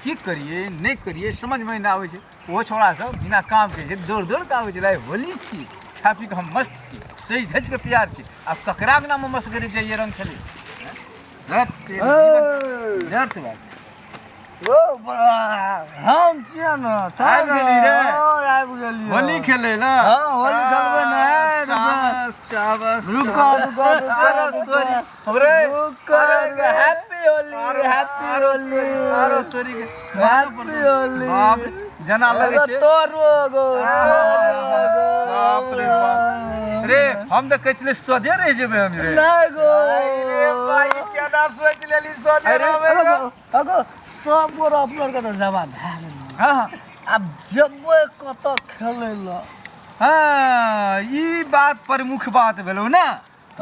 की करिए नहीं करिए समझ में ना आवे छे। वो छोड़ा सब बिना काम के दौड़ दौड़ के आवे छे। होली छी खा पी के हम मस्त छी, सही धज के तैयार छी। अब ककरा के नाम मस्त करे चाहिए रंग खेले व्यर्थ बात। ओ हम छियै न आबि गेली रे। आबि गेली होली खेले ना। हां होली खेलबे ना। शाबाश शाबाश। रुको अरे हैप्पी होली हैप्पी होली। अरे तोरी के हैप्पी होली। बाप जना लगे छे तोरो गो बाप रे बाप रे। हम त कहले सदे रह जेबे हम रे। नहीं गो रे भाई क्या ना सोच लेली सदे अरे अगो सब गोर अपलोड के जवान। हां अब जब कत खेले ल। हां ई बात प्रमुख बात भेलो ना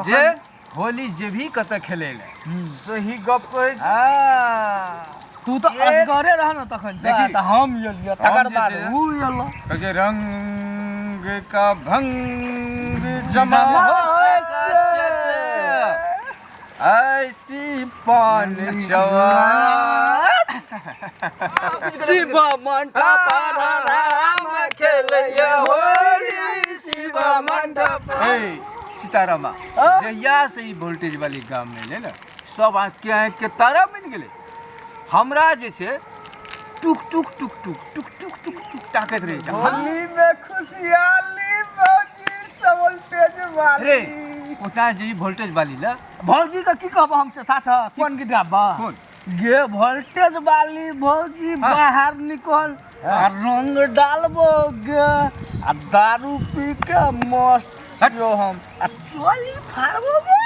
जे होली जे भी कत खेले ले सही गप कहे छी। हां तू तो असगरे रह न तखन जा त हम एलिया तकर बाद उ एला के रंग का भंग जमा ऐसी पान चवा शिवा मंठा पर राम खेलैया होली शिवा मंठा पर। सीतारामा जहिया से ही वोल्टेज वाली गाम में ले ना सब के तारा बन गेले। हमरा जे छे टुक टुक टुक टुक टुक टुक टुक टुक ताकत रहे छ। होली में खुशहाली भौजी सब वोल्टेज वाली रे उठा जी वोल्टेज वाली ला भौजी का की कहब हम से था कौन गीत गाबा कौन गे वोल्टेज वाली भौजी बाहर निकल आ रंग डालबो गे आ दारू पी के मस्त छियो हम आ चोली फाड़बो गे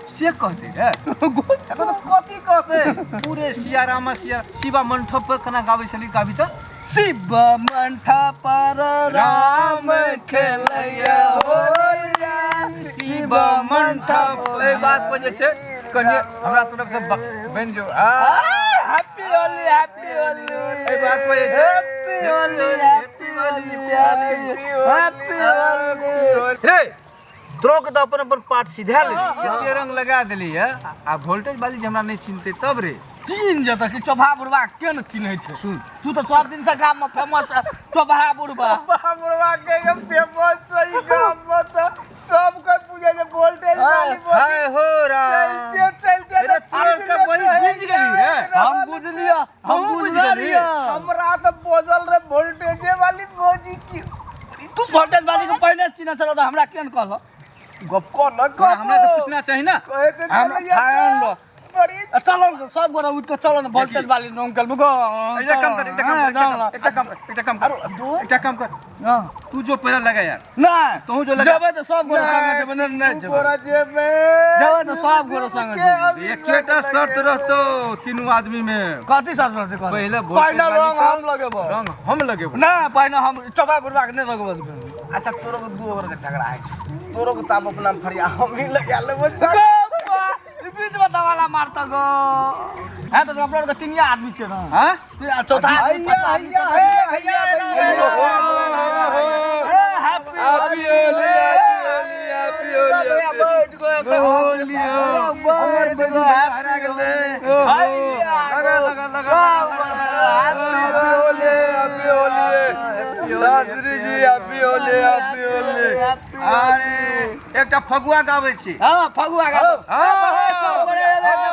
से कहते रे तो कथी कहते पूरे सियारामा शिवा मंठप पर कना गावे छली गाबी त शिव मंठा पर राम खेलैया होलिया शिव मंठप। ए बात पर जे छे कनिए हमरा तरफ से बन जो हैप्पी होली हैप्पी होली। ए बात पर जे छे happy Holi happy Holi happy Holi. रे द्रोक तो अपन अपन पाठ सीधा ले ये रंग लगा देली है आ वोल्टेज वाली जे हमरा नहीं चिनते तब रे चिन जत कि चोभा बुढ़वा के न चिन्है छै। सुन तू तो सब दिन से गाम में फेमस चोभा बुढ़वा के फेमस सही गाम में तो सब कोई पूजे जे वोल्टेज वाली हाय हो राम चलते रे चोर के वही बुझ गेली रे। हम बुझलिया हम बुझलिया हमरा तो बोझल रे वोल्टेज वाली भौजी की। तू वोल्टेज वाली को पहले चिन्ह चलो तो हमरा केन कहलो गप को न कर हमरा से पूछना चाहिए ना। हम फाइन लो चलो सब गोरा उठ के चलो ना वोल्टेज वाली अंकल गो एक काम कर हां तू जो पहले लगा यार ना तू जो लगा जबे तो सब गोरा संग जेबे नहीं जेबे गोरा जेबे जबे तो सब गोरा संग जेबे। एकेटा शर्त रहतो तीनों आदमी में कथि शर्त रहते कह पहले रंग हम लगेबो रंग हम लगेबो ना पहले हम चोभा बुढ़वा के नहीं लगेबो। अच्छा तोरो को दू ओवर के झगड़ा है तोरो को ताप अपना फरिया हम ही लगा लेबो बीच में दवाला मारता गो है तो अपना के तीन आदमी छे ना। हां चौथा हैया हैप्पी होली हैप्पी होली हमर बेगो हरा गेले हैया हैप्पी होली शास्त्री जी हैप्पी होली अरे एकटा फगुआ गाबै छी। हां फगुआ गाबो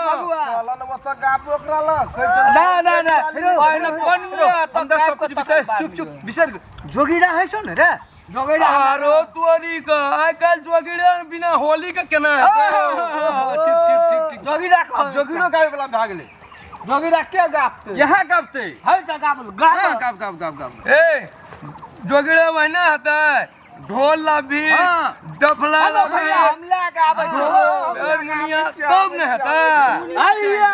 फगुआ चलन मत गाबो ओकरा ल ना पहिने कनिया हम दस सब कुछ चुप विसर जोगीड़ा है छो न रे जोगीड़ा आरो तोरी का आइ काल जोगीड़ा बिना होली के केना हेतै। ठीक जोगीड़ा अब जोगीड़ो गाबै वाला भाग ले जोगीड़ा के गाबते यहां गाबते है जगह गाब ए जोगीड़ा वहना हतै ढोल लाभी डफला लाभी हमला गाबै हारमोनिया सब न हेतै हैया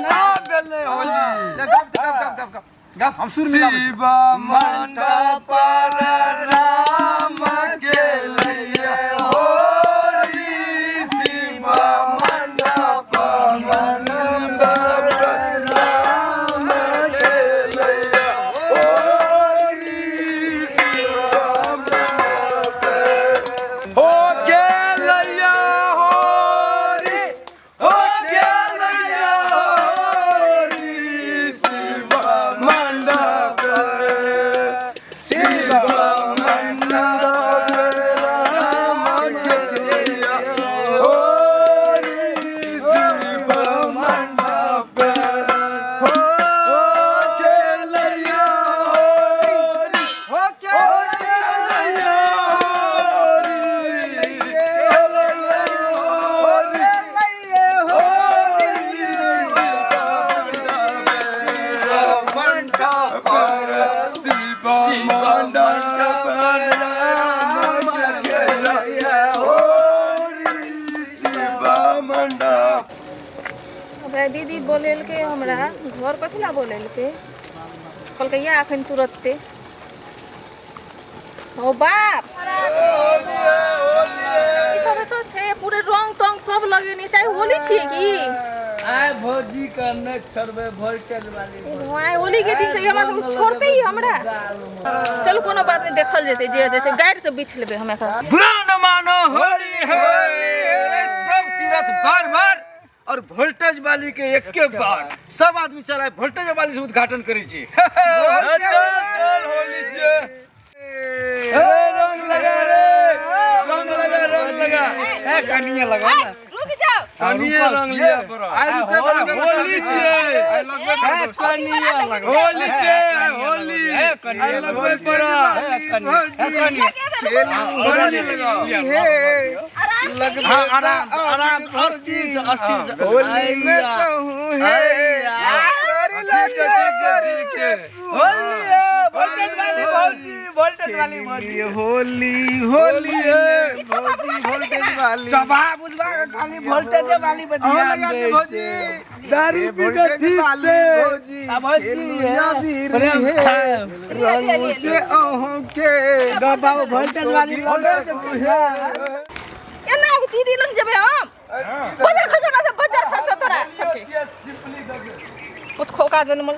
ना बेले होली गाब हम सुर मिला शिवा मंडप पर राम के लैया होली शिवा मंडप मंडप। हमरा दीदी बोलेल के हमरा घर कथी ला बोलेल के कल के या अखन तुरंते ओ बाप ई सब तो छे पूरे रंग तंग सब लगेने चाहे होली छिए की आय भौजी का नेक छोड़बे वोल्टेज वाली वहाँ होली के दिन से हमरा सब छोड़ते ही हमरा चल कोनो बात नहीं देखल जेते जे जैसे गाइड से बिछ लेबे हम एकरा बुरा न मानो होली है सब तीरथ बार बार और वोल्टेज वाली के एक के बार सब आदमी चला वोल्टेज वाली से उद्घाटन करे छी चल चल होली जे रंग लगा रे रंग लगा ए कनिया लगा ना रुक जाओ कनिया रंग लिया होली छे कनिया लगा होली छे होली लगवे पड़ा कनिया होली लगा आराम आराम हर चीज होली में कहूं है होली है वोल्टेज वाली भौजी वोल्टेज वाली भौजी होली होली है भौजी वोल्टेज वाली चबा बुझबा खाली वोल्टेज वाली पे ध्यान दे दारू पी के ठीक से भौजी रंग से अहों के बाबा वोल्टेज वाली ए ना दीदी लंग जबे हम बाजार खसना से बाजार खस तोरा उत खोका जन मन